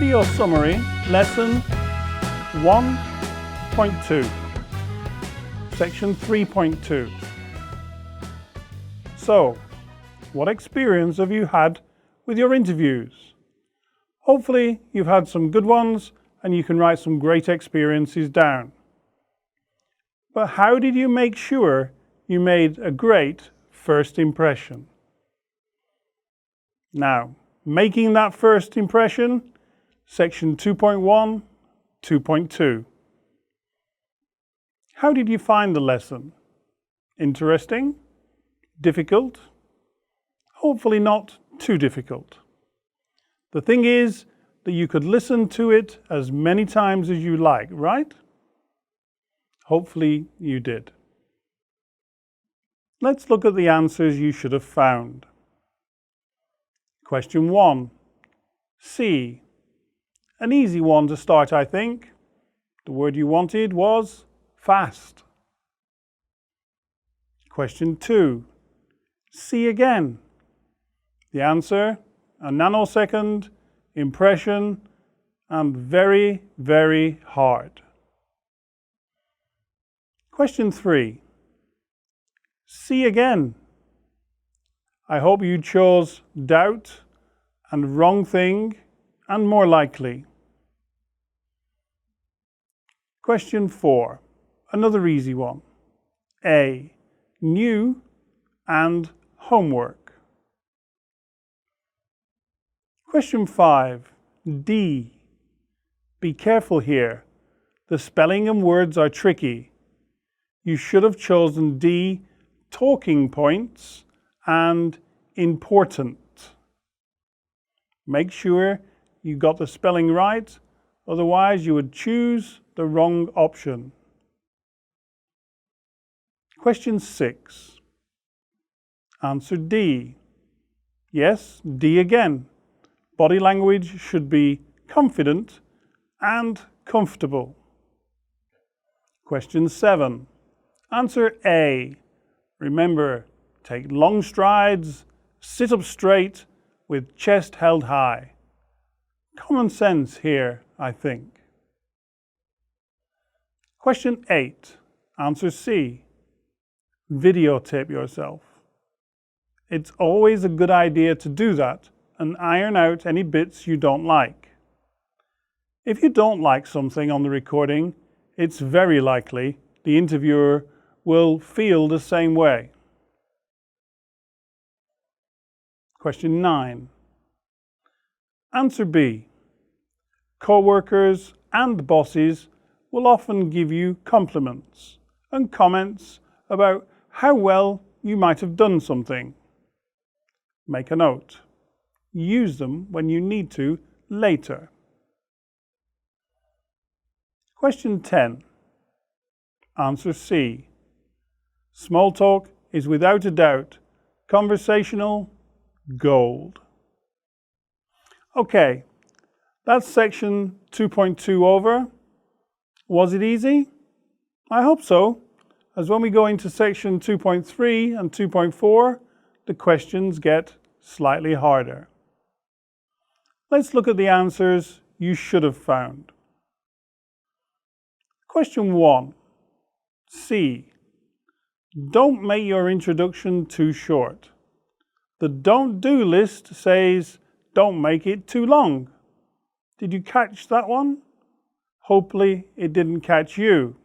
Video Summary, Lesson 1.2, Section 3.2. So, what experience have you had with your interviews? Hopefully, you've had some good ones and you can write some great experiences down. But how did you make sure you made a great first impression? Now, making that first impression, Section 2.1, 2.2. How did you find the lesson? Interesting? Difficult? Hopefully not too difficult. The thing is that you could listen to it as many times as you like, right? Hopefully you did. Let's look at the answers you should have found. Question 1. C. An easy one to start, I think. The word you wanted was fast. Question 2. C again. The answer, a nanosecond, impression, and very, very hard. Question 3. C again. I hope you chose doubt and wrong thing and more likely. Question 4. Another easy one. A. New and homework. Question 5. D. Be careful here. The spelling and words are tricky. You should have chosen D. Talking points and important. Make sure you got the spelling right, otherwise you would choose the wrong option. Question 6. Answer D. Yes, D again. Body language should be confident and comfortable. Question 7. Answer A. Remember, take long strides, sit up straight with chest held high. Common sense here, I think. Question 8. Answer C. Videotape yourself. It's always a good idea to do that and iron out any bits you don't like. If you don't like something on the recording, it's very likely the interviewer will feel the same way. Question 9. Answer B. Co-workers and bosses will often give you compliments and comments about how well you might have done something. Make a note. Use them when you need to later. Question 10. Answer C. Small talk is without a doubt conversational gold. Okay, that's section 2.2 over. Was it easy? I hope so, as when we go into section 2.3 and 2.4, the questions get slightly harder. Let's look at the answers you should have found. Question 1. C. Don't make your introduction too short. The don't do list says don't make it too long. Did you catch that one? Hopefully it didn't catch you.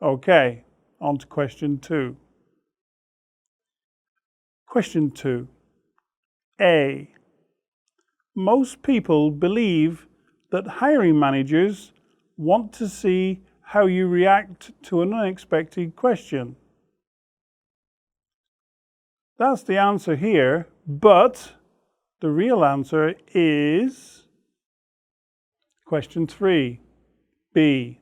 Okay, on to question 2. Question 2. A. Most people believe that hiring managers want to see how you react to an unexpected question. That's the answer here, but the real answer is question 3, B.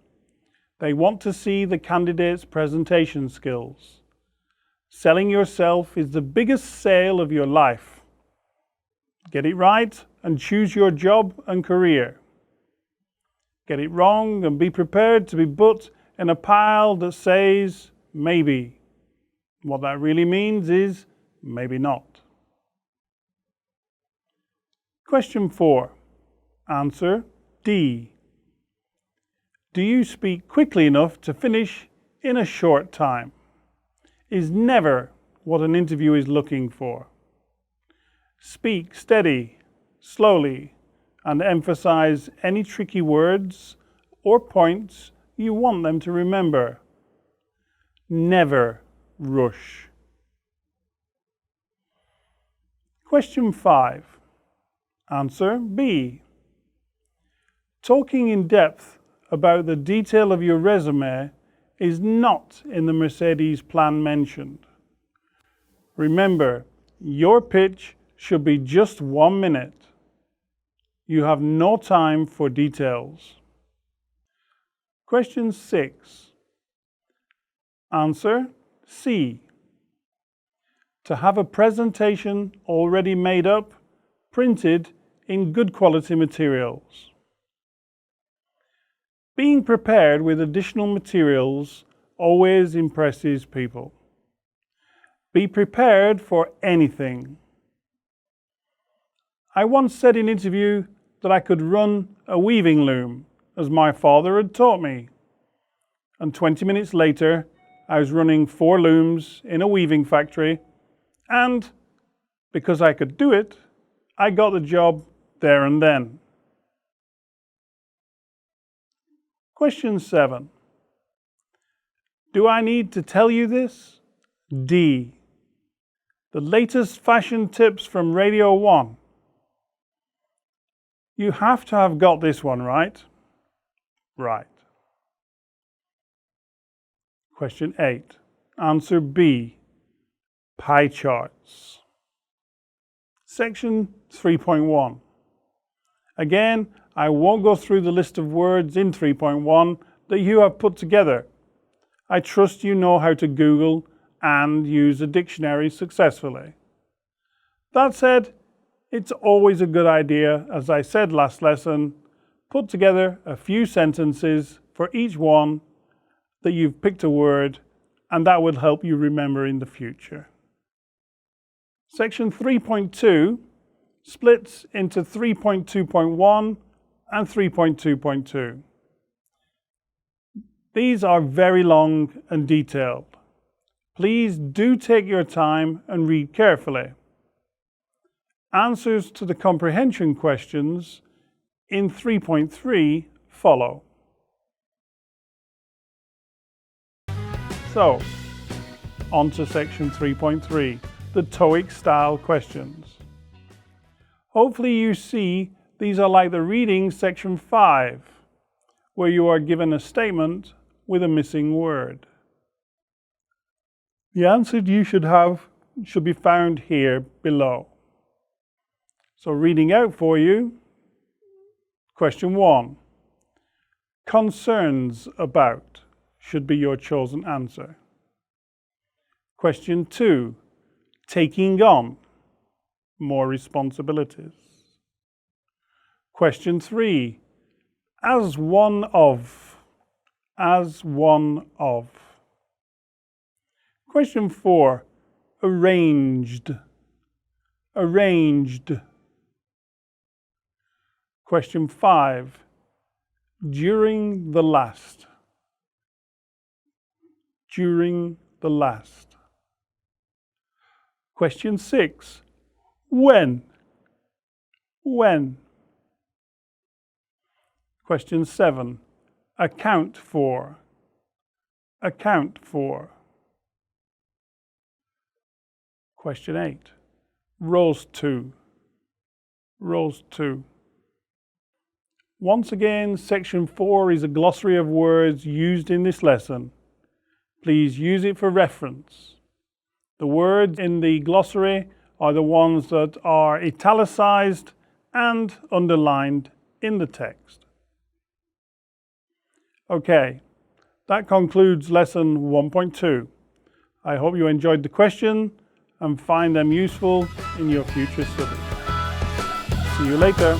They want to see the candidate's presentation skills. Selling yourself is the biggest sale of your life. Get it right and choose your job and career. Get it wrong and be prepared to be put in a pile that says maybe. What that really means is maybe not. Question 4. Answer D. Do you speak quickly enough to finish in a short time? Is never what an interview is looking for. Speak steady, slowly, and emphasize any tricky words or points you want them to remember. Never rush. Question 5. Answer B. Talking in depth about the detail of your resume is not in the Mercedes plan mentioned. Remember, your pitch should be just 1 minute. You have no time for details. Question 6. Answer C. To have a presentation already made up, printed in good quality materials. Being prepared with additional materials always impresses people. Be prepared for anything. I once said in interview that I could run a weaving loom, as my father had taught me. And 20 minutes later, I was running 4 looms in a weaving factory, and because I could do it, I got the job there and then. Question 7. Do I need to tell you this? D. The latest fashion tips from Radio 1. You have to have got this one right. Right. Question 8. Answer B. Pie charts. Section 3.1. Again, I won't go through the list of words in 3.1 that you have put together. I trust you know how to Google and use a dictionary successfully. That said, it's always a good idea, as I said last lesson, put together a few sentences for each one that you've picked a word, and that will help you remember in the future. Section 3.2 splits into 3.2.1 and 3.2.2. These are very long and detailed. Please do take your time and read carefully. Answers to the comprehension questions in 3.3 follow. So, on to section 3.3, the TOEIC style questions. Hopefully you see these are like the reading section 5, where you are given a statement with a missing word. The answer you should have should be found here below. So reading out for you, question 1. Concerns about should be your chosen answer. Question 2. Taking on more responsibilities. Question 3. As one of. As one of. Question 4. Arranged. Arranged. Question 5. During the last. During the last. Question 6. When. When. Question 7. Account for. Account for. Question 8. Rose to. Rose to. Once again, section 4 is a glossary of words used in this lesson. Please use it for reference. The words in the glossary are the ones that are italicized and underlined in the text. Okay, that concludes lesson 1.2. I hope you enjoyed the question and find them useful in your future studies. See you later.